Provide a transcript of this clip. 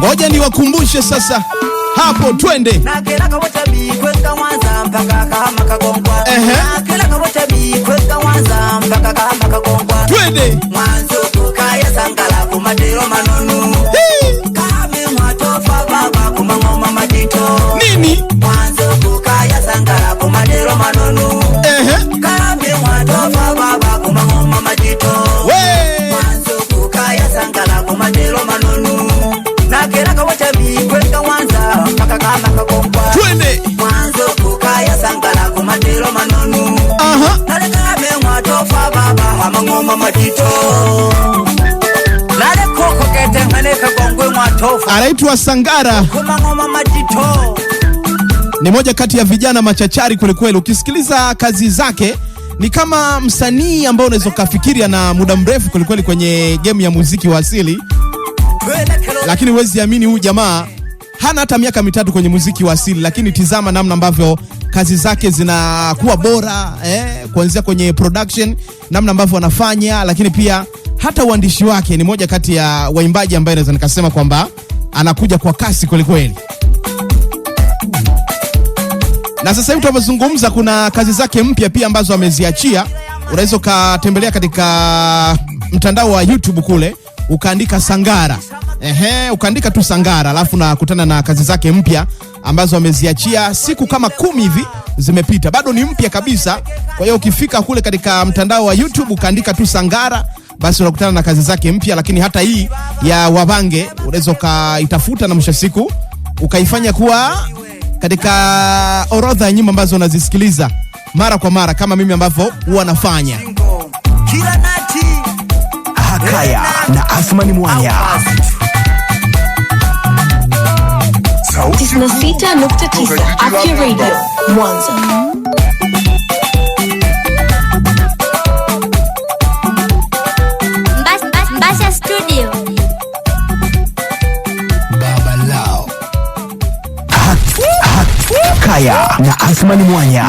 Ngoja niwakumbushe sasa. Hapo twende. Twende. Mwanzo kukaya sangala kumadero manonu. Kame mwatofa baba kumangoma majito. Nini? Mwanzo kukaya sangala kumadero manonu. Kame mwatofa baba kumangoma majito. Mwanzo kukaya sangala kumadero manonu. Nakera kawacha bikweka wanza mpaka kama kakongwa. Twende. Mwanzo kukaya sangala kumadero manonu. Nale kame mwatofa baba hamangoma majito. Nale koko kete ngane kakongwe mwatofa. Anaitwa Sangara. Kumangoma majito. Ni moja kati ya vijana machachari kweli. Ukisikiliza kazi zake ni kama msanii ambao unaweza kufikiria na muda mrefu kweli kwenye game ya muziki wa asili. Lakini huwezi amini huyu jamaa hana hata miaka 3 kwenye muziki wa asili, lakini tizama namna ambavyo kazi zake zinakuwa bora, kuanzia kwenye production, namna ambavyo anafanya, lakini pia hata uandishi wake. Ni moja kati ya waimbaji ambaye naweza nikasema kwamba anakuja kwa kasi kweli. Na sasa hivi tunapozungumza kuna kazi zake mpya pia ambazo ameziachia. Unaweza ukatembelea katika mtandao wa YouTube kule, ukaandika Sangara. Ukaandika tu Sangara, alafu nakutana na kazi zake mpya ambazo ameziachia. Siku kama 10 hivi zimepita. Bado ni mpya kabisa. Kwa hiyo ukifika kule katika mtandao wa YouTube ukaandika tu Sangara, basi unakutana na kazi zake mpya. Lakini hata hii ya Wabange unaweza ukaitafuta na mwisho siku ukaifanya kuwa katika orodha ya nyimbo ambazo unazisikiliza mara kwa mara kama mimi ambavyo huwa nafanya. Kila nati Hakaya na Asmani Mwanya. 96.9 Afya Radio Mwanza. Mbasha Studio. Baba Lao. Hakaya na Asmani Mwanya.